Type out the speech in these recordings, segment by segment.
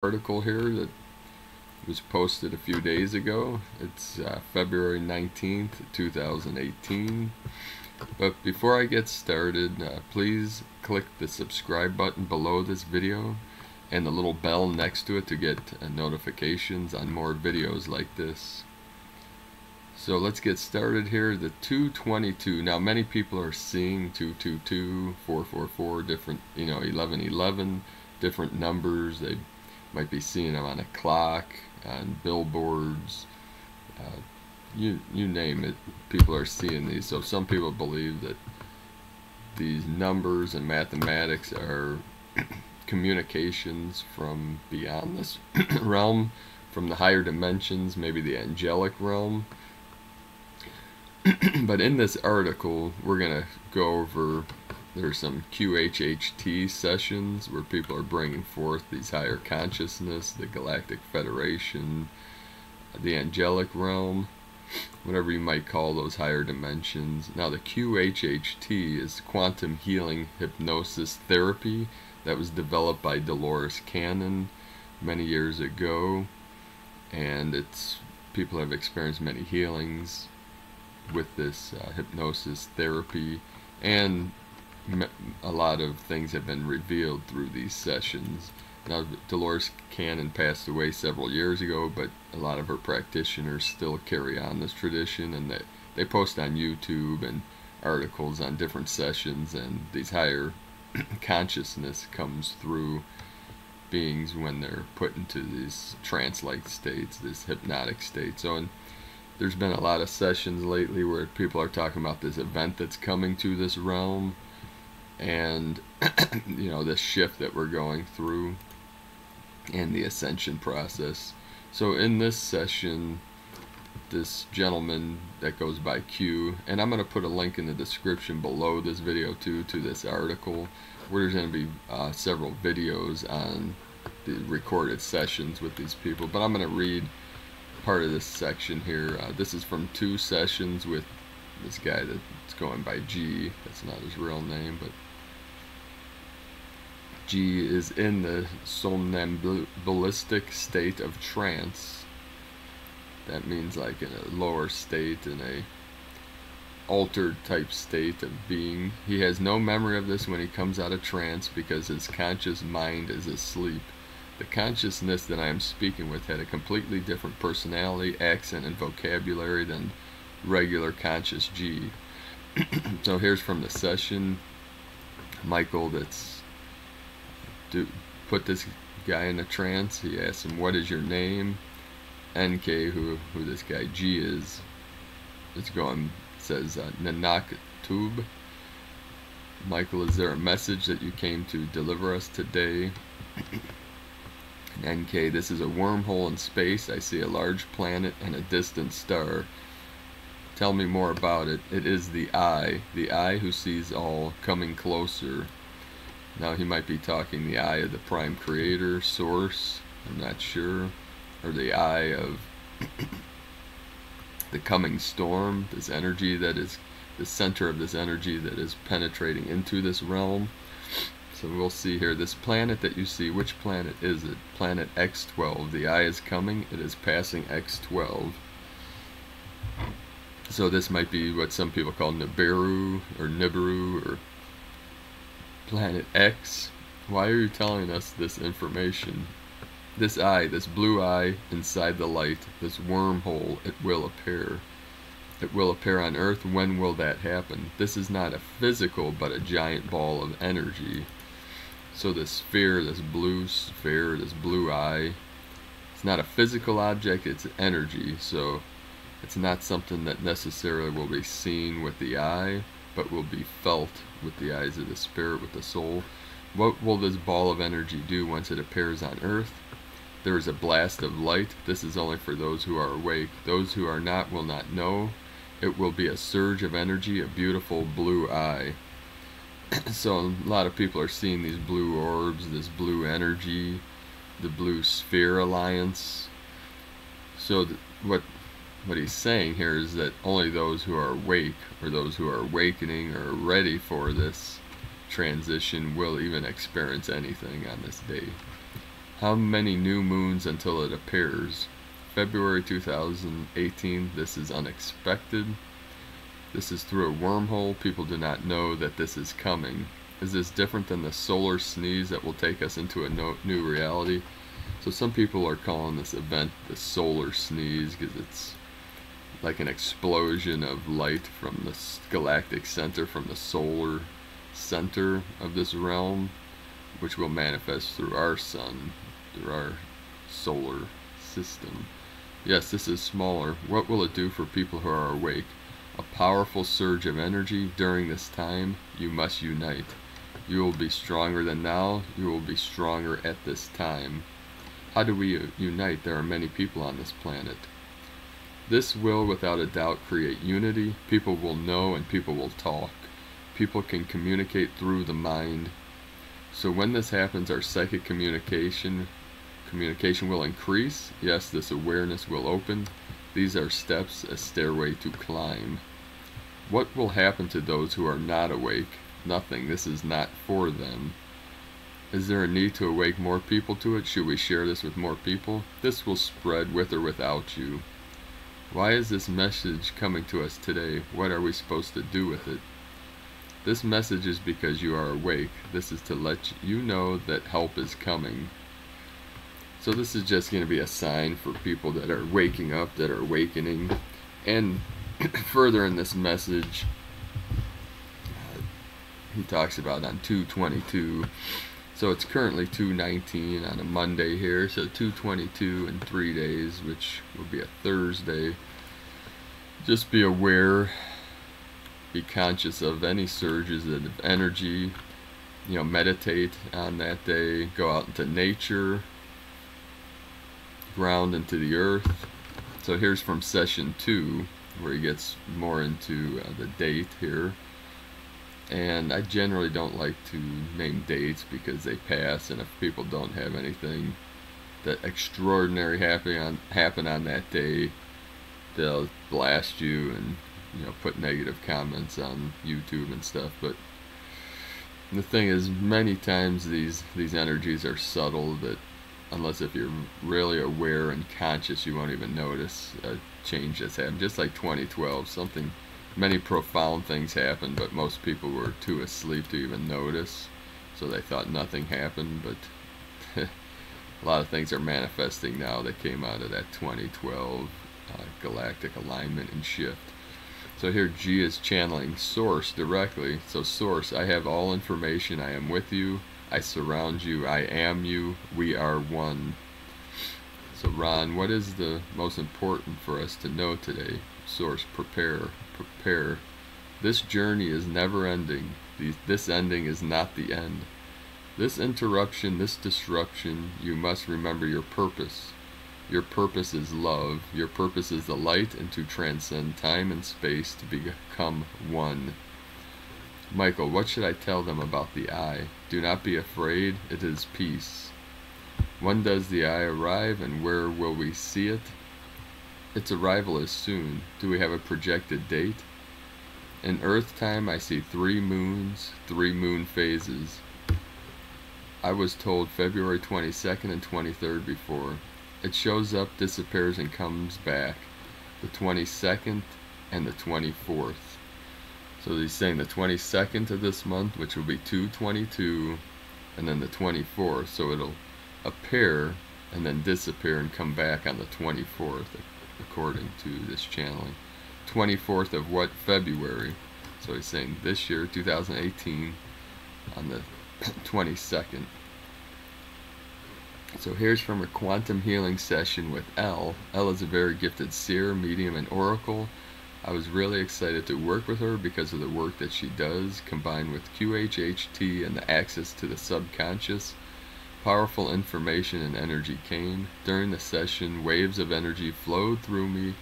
Article here that was posted a few days ago. It's February 19th, 2018. But before I get started, please click the subscribe button below this video and the little bell next to it to get notifications on more videos like this. So let's get started here. The 222. Now many people are seeing 222, 444, different, 1111, different numbers. They might be seeing them on a clock, on billboards, you name it. People are seeing these. So some people believe that these numbers and mathematics are communications from beyond this realm, from the higher dimensions, maybe the angelic realm. But in this article, we're going to go over, there's some QHHT sessions where people are bringing forth these higher consciousness, the Galactic Federation, the angelic realm, whatever you might call those higher dimensions. Now the QHHT is quantum healing hypnosis therapy that was developed by Dolores Cannon many years ago, and people have experienced many healings with this hypnosis therapy, and a lot of things have been revealed through these sessions. Now Dolores Cannon passed away several years ago, but a lot of her practitioners still carry on this tradition, and they post on YouTube and articles on different sessions, and these higher consciousness comes through beings when they're put into these trance-like states, this hypnotic state. So there's been a lot of sessions lately where people are talking about this event that's coming to this realm, and this shift that we're going through and the ascension process. So in this session, this gentleman that goes by Q, and I'm going to put a link in the description below this video too, to this article, where there's going to be several videos on the recorded sessions with these people. But I'm going to read part of this section here. This is from 2 sessions with this guy that's going by G. That's not his real name, but G is in the somnambulistic state of trance. That means like in a lower state, in a altered type state of being. He has no memory of this when he comes out of trance because his conscious mind is asleep. The consciousness that I am speaking with had a completely different personality, accent, and vocabulary than regular conscious G. So here's from the session. Michael, put this guy in a trance. He asks him, "What is your name?" NK, who this guy G is says, "Nanak Tube." Michael, "Is there a message that you came to deliver us today?" NK, "This is a wormhole in space. I see a large planet and a distant star. Tell me more about it." It is the I who sees all, coming closer. Now he might be talking the eye of the prime creator, source, I'm not sure, or the eye of the coming storm, this energy that is the center of this energy that is penetrating into this realm. So we'll see here, this planet that you see, which planet is it? Planet X12. The eye is coming, it is passing X12. So this might be what some people call Nibiru or Planet X. Why are you telling us this information? This eye, this blue eye inside the light, this wormhole, it will appear. It will appear on Earth. When will that happen? This is not a physical, but a giant ball of energy. So this sphere, this blue sphere, this blue eye, it's not a physical object, it's energy. So it's not something that necessarily will be seen with the eye, but will be felt with the eyes of the spirit, with the soul. What will this ball of energy do once it appears on Earth? There is a blast of light. This is only for those who are awake. Those who are not will not know. It will be a surge of energy, a beautiful blue eye. So a lot of people are seeing these blue orbs, this blue energy, the blue sphere alliance. So what he's saying here is that only those who are awake, or those who are awakening, or ready for this transition will even experience anything on this day. How many new moons until it appears? February 2018. This is unexpected. This is through a wormhole. People do not know that this is coming. Is this different than the solar sneeze that will take us into a new reality? So some people are calling this event the solar sneeze because it's like an explosion of light from the galactic center, from the solar center of this realm, which will manifest through our sun, through our solar system. Yes, this is smaller. What will it do for people who are awake? A powerful surge of energy during this time. You must unite. You will be stronger than now. You will be stronger at this time. How do we unite? There are many people on this planet. This will, without a doubt, create unity. People will know and people will talk. People can communicate through the mind. So when this happens, our psychic communication will increase. Yes, this awareness will open. These are steps, a stairway to climb. What will happen to those who are not awake? Nothing. This is not for them. Is there a need to awake more people to it? Should we share this with more people? This will spread with or without you. Why is this message coming to us today? What are we supposed to do with it? This message is because you are awake. This is to let you know that help is coming. So this is just going to be a sign for people that are waking up, that are awakening. And further in this message, he talks about on 2/22. So it's currently 2/19 on a Monday here. So 2/22 in 3 days, which will be a Thursday. Just be aware. Be conscious of any surges of energy. Meditate on that day. Go out into nature. Ground into the earth. So here's from session 2, where he gets more into the date here. And I generally don't like to name dates because they pass, and if people don't have anything that extraordinary happen on that day, they'll blast you and put negative comments on YouTube and stuff. But the thing is, many times these energies are subtle, that unless if you're really aware and conscious, you won't even notice a change that's happened. Just like 2012, many profound things happened, but most people were too asleep to even notice, so they thought nothing happened. But a lot of things are manifesting now that came out of that 2012 galactic alignment and shift. So here G is channeling Source directly. So Source, I have all information. I am with you. I surround you. I am you. We are one. So Ron, what is the most important for us to know today? Source, prepare. Prepare. This journey is never ending. This ending is not the end. This interruption, this disruption, you must remember your purpose. Your purpose is love. Your purpose is the light, and to transcend time and space to become one. Michael, what should I tell them about the eye? Do not be afraid. It is peace. When does the eye arrive, and where will we see it? Its arrival is soon. Do we have a projected date? In Earth time, I see 3 moons, 3 moon phases. I was told February 22nd and 23rd before. It shows up, disappears, and comes back. The 22nd and the 24th. So he's saying the 22nd of this month, which will be 2/22, and then the 24th. So it'll appear and then disappear and come back on the 24th, according to this channeling. 24th of what? February. So he's saying this year, 2018, on the 22nd. So here's from a quantum healing session with Elle. Elle is a very gifted seer, medium, and oracle. I was really excited to work with her because of the work that she does, combined with QHHT and the access to the subconscious. Powerful information and energy came. During the session, waves of energy flowed through me,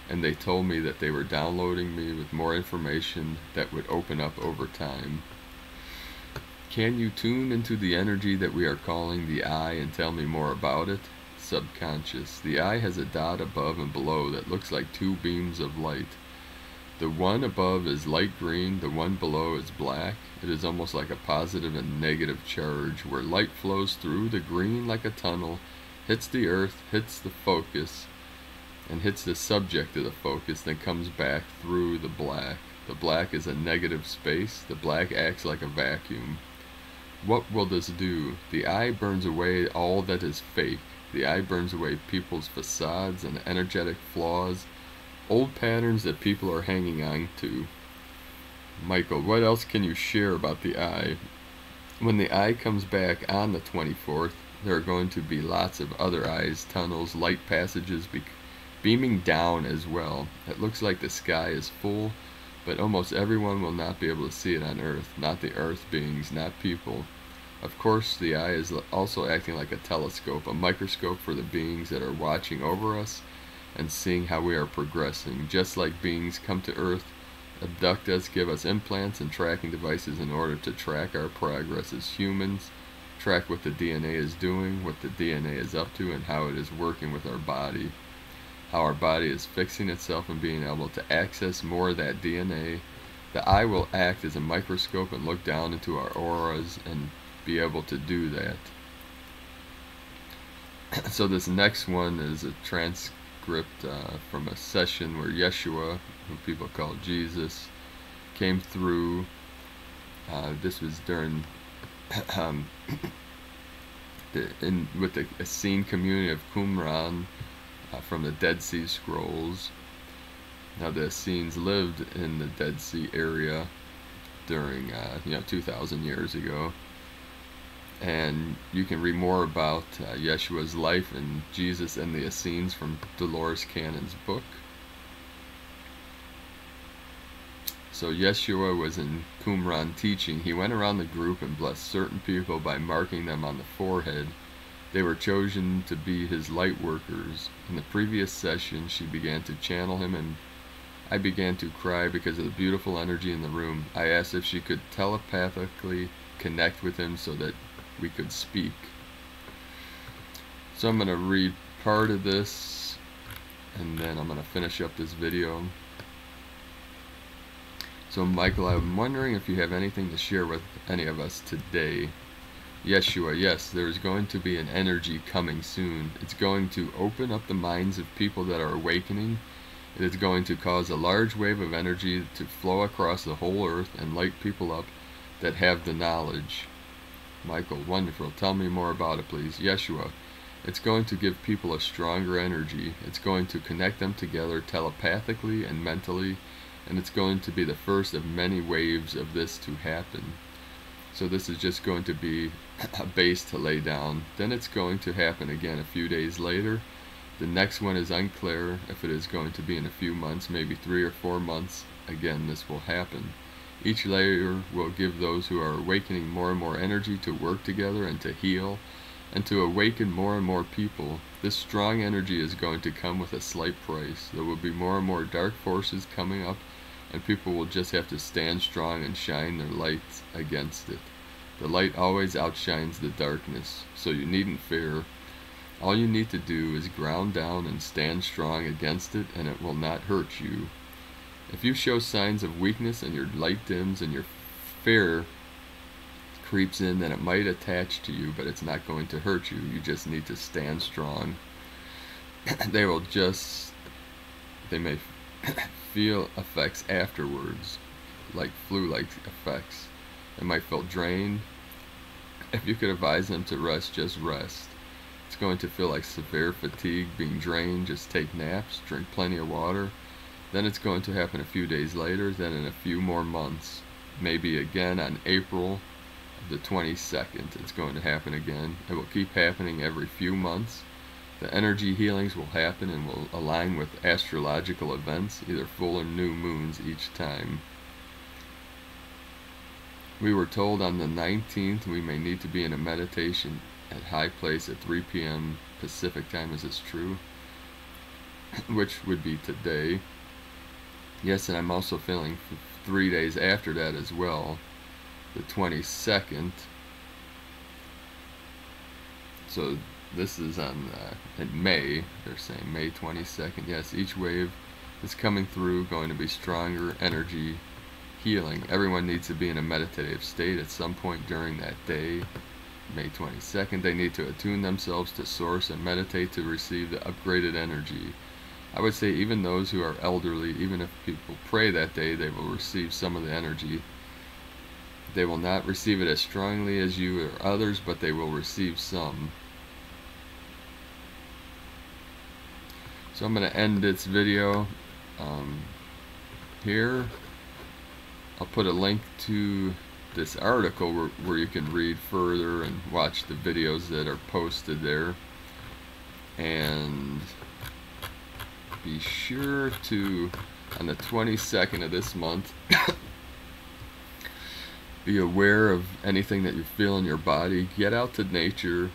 and they told me that they were downloading me with more information that would open up over time. Can you tune into the energy that we are calling the eye and tell me more about it? Subconscious. The eye has a dot above and below that looks like 2 beams of light. The one above is light green, the one below is black. It is almost like a positive and negative charge, where light flows through the green like a tunnel, hits the earth, hits the focus, and hits the subject of the focus, then comes back through the black. The black is a negative space. The black acts like a vacuum. What will this do? The eye burns away all that is fake. The eye burns away people's facades and energetic flaws, old patterns that people are hanging on to. Michael, what else can you share about the eye? When the eye comes back on the 24th, there are going to be lots of other eyes, tunnels, light passages beaming down as well. It looks like the sky is full, but almost everyone will not be able to see it on Earth. Not the Earth beings, not people. Of course, the eye is also acting like a telescope, a microscope for the beings that are watching over us and seeing how we are progressing. Just like beings come to Earth, abduct us, give us implants and tracking devices in order to track our progress as humans, track what the DNA is doing, what the DNA is up to, and how it is working with our body, how our body is fixing itself and being able to access more of that DNA. The eye will act as a microscope and look down into our auras and be able to do that. So this next one is a transcript from a session where Yeshua, who people call Jesus, came through. This was during with the Essene community of Qumran from the Dead Sea Scrolls. Now the Essenes lived in the Dead Sea area during 2,000 years ago, and you can read more about Yeshua's life and Jesus and the Essenes from Dolores Cannon's book. So Yeshua was in Qumran teaching. He went around the group and blessed certain people by marking them on the forehead. They were chosen to be his light workers. In the previous session, she began to channel him, and I began to cry because of the beautiful energy in the room. I asked if she could telepathically connect with him so that we could speak. So I'm going to read part of this, and then I'm going to finish up this video. So Michael, I'm wondering if you have anything to share with any of us today. Yeshua, yes, there's going to be an energy coming soon. It's going to open up the minds of people that are awakening. It is going to cause a large wave of energy to flow across the whole earth and light people up that have the knowledge. Michael, wonderful. Tell me more about it, please. Yeshua, it's going to give people a stronger energy. It's going to connect them together telepathically and mentally, and it's going to be the first of many waves of this to happen. So this is just going to be a base to lay down. Then it's going to happen again a few days later. The next one is unclear if it is going to be in a few months, maybe 3 or 4 months. Again, this will happen. Each layer will give those who are awakening more and more energy to work together and to heal and to awaken more and more people. This strong energy is going to come with a slight price. There will be more and more dark forces coming up, and people will just have to stand strong and shine their lights against it. The light always outshines the darkness, so you needn't fear. All you need to do is ground down and stand strong against it, and it will not hurt you. If you show signs of weakness and your light dims and your fear creeps in, then it might attach to you, but it's not going to hurt you. You just need to stand strong. They may feel effects afterwards, like flu-like effects. They might feel drained. If you could advise them to rest, just rest. It's going to feel like severe fatigue, being drained. Just take naps, drink plenty of water. Then it's going to happen a few days later, then in a few more months. Maybe again on April the 22nd, it's going to happen again. It will keep happening every few months. The energy healings will happen and will align with astrological events, either full or new moons each time. We were told on the 19th we may need to be in a meditation at high place at 3 p.m. Pacific time. Is this true? Which would be today. Yes, and I'm also feeling 3 days after that as well, the 22nd. So this is on in May. They're saying May 22nd. Yes, each wave is coming through, going to be stronger energy healing. Everyone needs to be in a meditative state at some point during that day. May 22nd, they need to attune themselves to source and meditate to receive the upgraded energy. I would say even those who are elderly, even if people pray that day, they will receive some of the energy. They will not receive it as strongly as you or others, but they will receive some. So I'm going to end this video here. I'll put a link to this article where you can read further and watch the videos that are posted there. And be sure to, on the 22nd of this month, be aware of anything that you feel in your body. Get out to nature,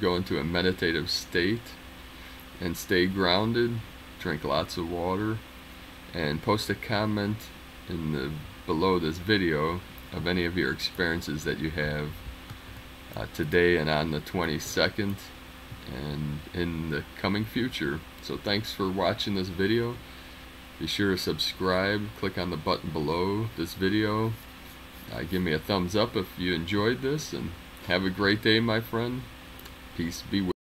go into a meditative state, and stay grounded. Drink lots of water, and post a comment in the below this video of any of your experiences that you have today and on the 22nd and in the coming future. So thanks for watching this video. Be sure to subscribe, click on the button below this video, give me a thumbs up if you enjoyed this, and have a great day, my friend. Peace be with you.